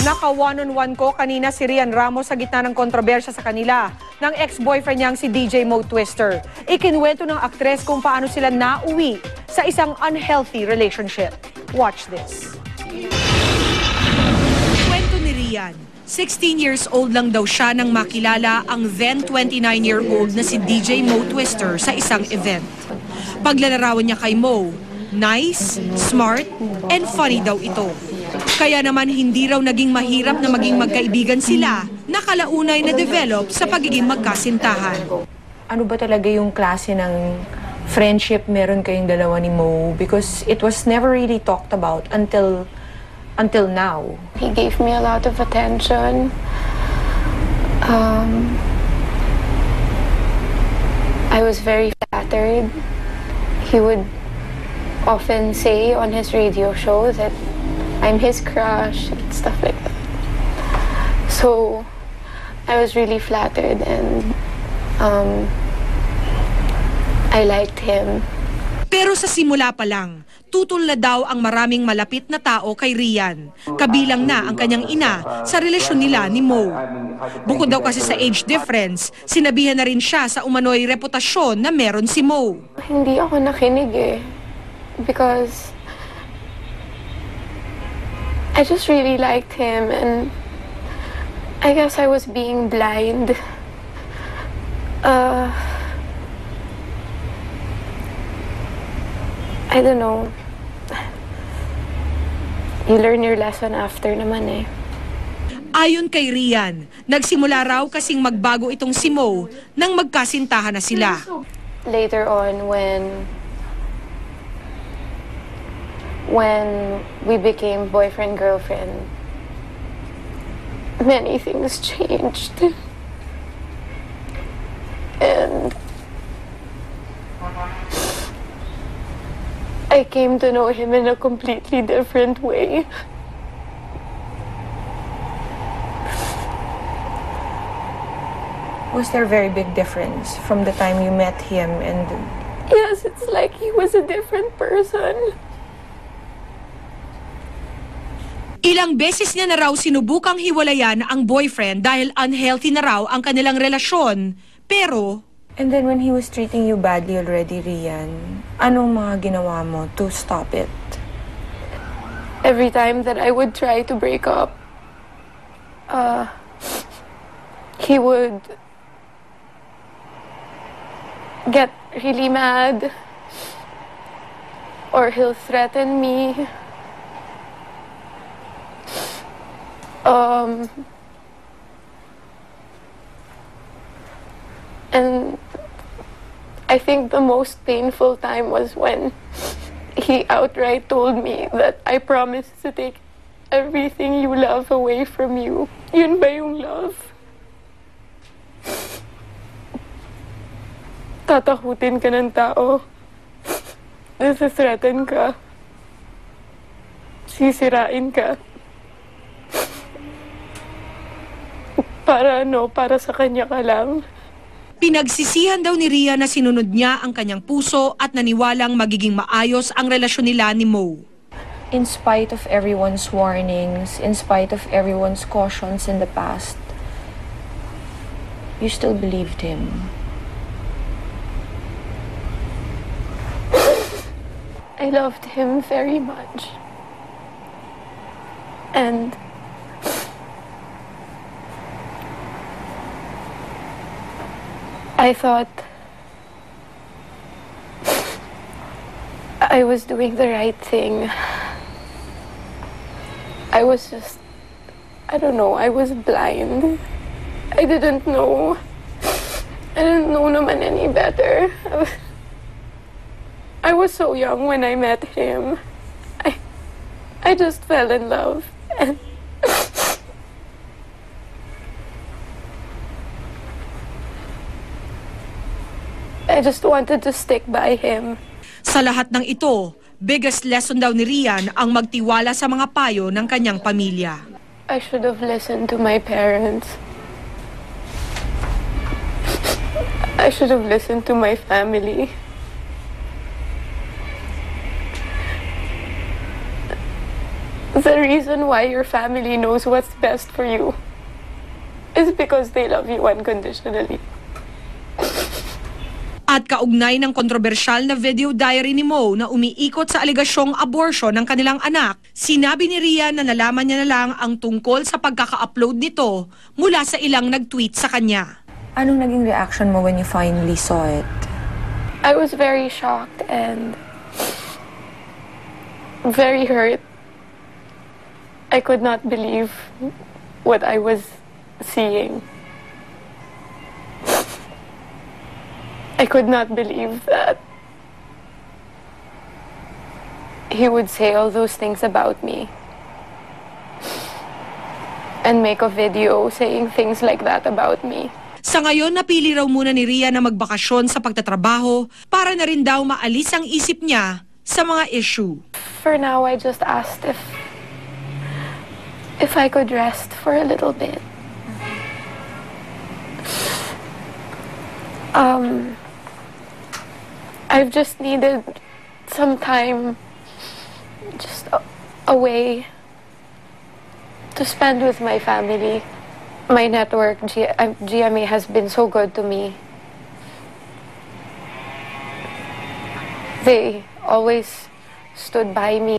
Naka one-on-one ko kanina si Rian Ramos sa gitna ng kontrobersya sa kanila ng ex-boyfriend niyang si DJ Mo Twister. Ikinwento ng aktres kung paano sila nauwi sa isang unhealthy relationship. Watch this. Kwento ni Rian, 16 years old lang daw siya nang makilala ang then 29-year-old na si DJ Mo Twister sa isang event. Paglalarawan niya kay Mo, nice, smart, and funny daw ito. Kaya naman hindi raw naging mahirap na maging magkaibigan sila na kalaunay na develop sa pagiging magkasintahan. Ano ba talaga yung klase ng friendship meron kayong dalawa ni Mo? Because it was never really talked about until now. He gave me a lot of attention. I was very flattered. He would often say on his radio show that I'm his crush and stuff like that. So I was really flattered and I liked him. Pero sa simula pa lang, tutol na daw ang maraming malapit na tao kay Rian. Kabilang na ang kanyang ina sa relasyon nila ni Mo. Bukod daw kasi sa age difference, sinabihan na rin siya sa umano'y reputasyon na meron si Mo. Hindi ako nakinig eh. Because I just really liked him and I guess I was being blind. I don't know. You learn your lesson after naman eh. Ayon kay Rian, nagsimula raw kasing magbago itong si Mo nang magkasintahan na sila. Later on when we became boyfriend-girlfriend, many things changed. And I came to know him in a completely different way. Was there a very big difference from the time you met him and... Yes, it's like he was a different person. Ilang beses niya na raw sinubukang hiwalayan ang boyfriend dahil unhealthy na raw ang kanilang relasyon. Pero... And then when he was treating you badly already, Rian, anong mga ginawa mo to stop it? Every time that I would try to break up, he would get really mad or he'll threaten me. And I think the most painful time was when he outright told me that I promised to take everything you love away from you. Yun ba yung love? Tatakutin ka ng tao. Nasa-threaten ka. Sisirain ka. Para ano? Para sa kanya ka lang. Pinagsisihan daw ni Rian na sinunod niya ang kanyang puso at naniwalang magiging maayos ang relasyon nila ni Mo. In spite of everyone's warnings, in spite of everyone's cautions in the past, you still believed him. I loved him very much. And I thought I was doing the right thing. I was just, I don't know, I was blind. I didn't know. I didn't know naman any better. I was so young when I met him. I just fell in love. And I just wanted to stick by him. Sa lahat ng ito, biggest lesson daw ni Rian ang magtiwala sa mga payo ng kanyang pamilya. I should have listened to my parents. I should have listened to my family. The reason why your family knows what's best for you is because they love you unconditionally. At kaugnay ng kontrobersyal na video diary ni Mo na umiikot sa alegasyong abortion ng kanilang anak, sinabi ni Rian na nalaman niya na lang ang tungkol sa pagkaka-upload nito mula sa ilang nag-tweet sa kanya. Anong naging reaction mo when you finally saw it? I was very shocked and very hurt. I could not believe what I was seeing. I could not believe that he would say all those things about me and make a video saying things like that about me. Sa ngayon, napili raw muna ni Rian na magbakasyon sa pagtatrabaho para na rin daw maalis ang isip niya sa mga issue. For now, I just asked if I could rest for a little bit. I've just needed some time just away to spend with my family. My network, GMA, has been so good to me. They always stood by me.